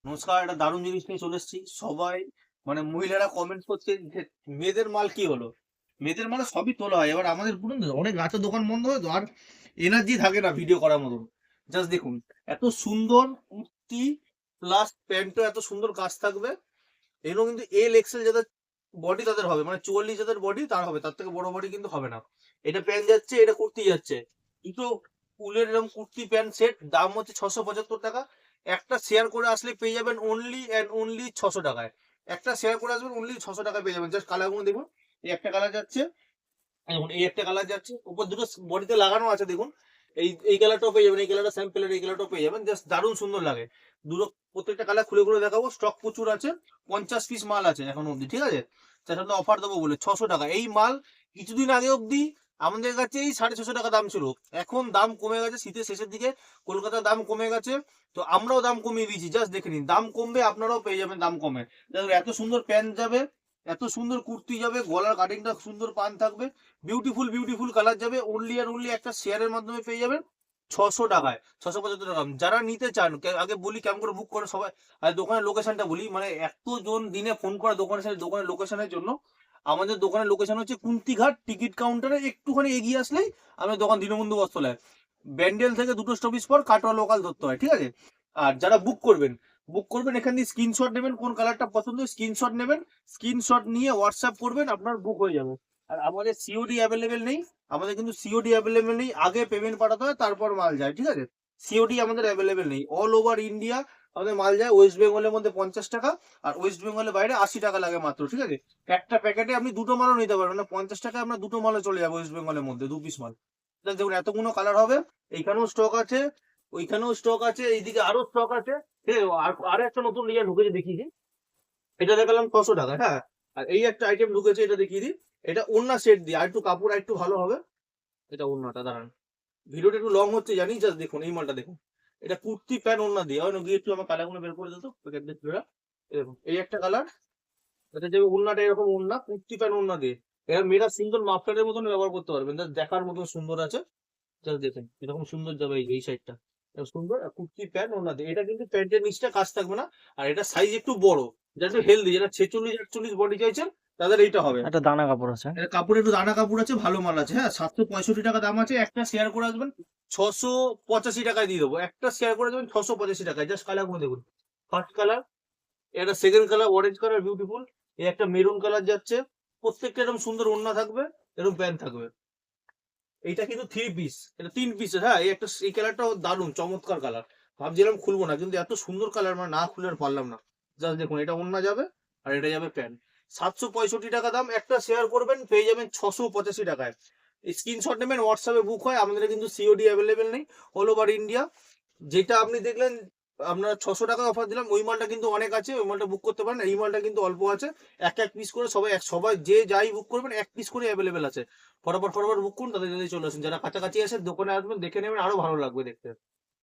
নমস্কার, একটা দারুণ জিনিস নিয়ে চলে এসেছি। সবাই মানে মহিলারা কমেন্ট করছে যে মেয়েদের মাল কি হলো? মেয়েদের মাল সবই তোলা হয়। এবার আমাদের পুরো অনেক রাতের দোকান বন্ধ হয় তো আর এনার্জি থাকে না ভিডিও করার মতন। জাস্ট দেখুন, এত সুন্দর কুর্তি প্লাস প্যান্টও এত সুন্দর কাজ থাকবে। এগুলো কিন্তু এল এক্সেল যাদের বডি তাদের হবে, মানে 44 যাদের বডি তার হবে, তার থেকে বড় বডি কিন্তু হবে না। এটা প্যান্ট যাচ্ছে, এটা কুর্তি যাচ্ছে। দুটো উলের এরকম কুর্তি প্যান্ট সেট, দাম হচ্ছে 675 টাকা। একটা শেয়ার করে আসলে পেয়ে যাবেন অনলি অ্যান্ড অনলি 600 টাকায়। একটা শেয়ার করে আসবেন অনলি 600 টাকায় পেয়ে যাবেন। জাস্ট কালারগুলো দেখুন। এই একটা কালার যাচ্ছে, দেখুন এই একটা কালার যাচ্ছে, উপর দুটো বডিতে লাগানো আছে দেখুন। এই কালারটাও পেয়ে যাবেন, এই কালারটা স্যাম্পেলের, এই কালারটাও পেয়ে যাবেন। জাস্ট দারুণ সুন্দর লাগে। দুটো প্রত্যেকটা কালার খুলে খুলে দেখাবো। স্টক প্রচুর আছে, 50 পিস মাল আছে এখন অবধি, ঠিক আছে? তার সাথে অফার দেবো বলে 600 টাকা এই মাল। কিছুদিন আগে অবধি আমাদের কাছে এই 650 টাকা দাম ছিল। এখন দাম কমে গেছে, শীতের শেষের দিকে কলকাতার দাম কমে গেছে, তো আমরাও দাম কমিয়ে দিয়েছি। জাস্ট দেখে নিন, দাম কমবে, আপনারাও পেয়ে যাবেন দাম কমে। দেখুন, এত সুন্দর প্যান্ট যাবে, এত সুন্দর কুর্তি যাবে, গলার কাটিংটা সুন্দর পান থাকবে, বিউটিফুল বিউটিফুল কালার যাবে। অনলি আর অনলি একটা শেয়ারের মাধ্যমে পেয়ে যাবেন 600 টাকায়, 675 টাকা। যারা নিতে চান, আগে বলি কেমন করে বুক করে সবাই। আর দোকানের লোকেশনটা বলি, মানে এতজন দিনে ফোন করে দোকানের লোকেশনের জন্য। আমাদের দোকানের লোকেশন হচ্ছে কুন্তিঘাট টিকিট কাউন্টারে একটুখানি এগিয়ে আসলেই আমাদের দোকান, দীনবন্ধু বস্ত্রালয়। ব্যান্ডেল থেকে দুটো স্টপেজ পর কাটোয়া লোকাল ধরতে হয়, ঠিক আছে? আর যারা বুক করবেন এখান দিয়ে স্ক্রিনশট নেবেন, কোন কালারটা পছন্দ স্ক্রিনশট নেবেন, স্ক্রিনশট নিয়ে হোয়াটসঅ্যাপ করবেন, আপনার বুক হয়ে যাবে। আর আমাদের সিওডি অ্যাভেলেবেল নেই, আমাদের কিন্তু সিওডি অ্যাভেলেবেল নেই, আগে পেমেন্ট পাঠাতে হয় তারপর মাল যায়, ঠিক আছে? সিওডি আমাদের অ্যাভেলেবেল নেই। অল ওভার ইন্ডিয়া আমাদের মাল যায়। ওয়েস্ট বেঙ্গলের মধ্যে 50 টাকা, আর ওয়েস্ট বেঙ্গলের বাইরে 80 টাকা লাগে মাত্র, ঠিক আছে? একটা প্যাকেটে আপনি দুটো মালও নিতে পারবেন, মানে 50 টাকায় আপনার দুটো মালও চলে যাবে ওয়েস্ট বেঙ্গলের মধ্যে, 2 পিস মাল। দেখুন এতগুলো কালার হবে, এইখানেও স্টক আছে, ওইখানেও স্টক আছে, এইদিকে আরো স্টক আছে। ঠিক আছে? আর একটা নতুন ডিজাইন ঢুকেছে দেখিয়ে দিই। এটা দেখালাম 600 টাকা, হ্যাঁ। আর এই একটা আইটেম ঢুকেছে, এটা দেখিয়ে দিই। এটা ওড়না সেট দিয়ে আর একটু কাপড় আর একটু ভালো হবে। এটা ওড়নাটা দাঁড়ান, ভিডিওটা একটু লং হচ্ছে জানি, জাস্ট দেখুন এই মালটা দেখুন। এটা কুর্তি প্যান্ট ওড়না দিয়ে হয় না, গিয়ে একটু আমার কালারগুলো বের করে দিত প্যাকেট দিয়ে। এরকম এই একটা কালার, এটা যে ওড়নাটা এরকম ওড়না, কুর্তি প্যান্ট ওড়না দিয়ে। এবার মেয়েরা সিঙ্গল মাফলারের মতন ব্যবহার করতে পারবেন, জাস্ট দেখার মতন সুন্দর আছে। জাস্ট দেখেন এরকম সুন্দর যাবে, এই সাইডটা সুন্দর। আর কুর্তি প্যান্ট ওড়না দিয়ে, এটা কিন্তু প্যান্টের নিচটা কাজ থাকবে না। আর এটা সাইজ একটু বড়, যেটা একটু হেলদি, যেটা 46 48 বডি চাইছেন তাদের এইটা হবে। একটা দানা কাপড় আছে। এটা কাপড় একটু দানা কাপড় আছে, ভালো মাল আছে, হ্যাঁ। 765 টাকা দাম আছে। একটা শেয়ার করে আসবেন 685 টাকায় দিয়ে দেবো। একটা শেয়ার করে দেবেন 685 টাকায়। জাস্ট কালার গুলো দেখুন। ফার্স্ট কালার, এটা second colour orange colour beautiful. এই একটা মেরুন কালার যাচ্ছে। প্রত্যেকটা এরকম সুন্দর ওড়না থাকবে, এরকম প্যান্ট থাকবে। এইটা কিন্তু 3 পিস, এটা 3 পিসের, হ্যাঁ। এই কালারটাও দারুণ চমৎকার কালার। ভাবছিলাম খুলবো না, কিন্তু এত সুন্দর কালার, মানে না খুলে আর পারলাম না। জাস্ট দেখুন, এটা ওড়না যাবে আর এটা যাবে প্যান্ট। 765 টাকা দাম। একটা শেয়ার করবেন পেয়ে যাবেন 685 টাকায়। স্ক্রিনশট নেবেন, হোয়াটসঅ্যাপে বুক হয়। আমাদের কিন্তু সিওডি অ্যাভেলেবেল নেই, অল ওভার ইন্ডিয়া। যেটা আপনি দেখলেন আপনার 600 টাকা অফার দিলাম, ওই মালটা কিন্তু অনেক আছে, ওই মালটা বুক করতে পারেন। এই মালটা কিন্তু অল্প আছে, এক এক পিস করে সবাই যে যাই বুক করবেন এক পিস করে অ্যাভেলেবেল আছে। ফটাফট ফটাফট বুক করুন, তাদের যদি চলে আসুন। যারা কাছাকাছি আসেন দোকানে আসবেন, দেখে নেবেন, আরো ভালো লাগবে দেখতে।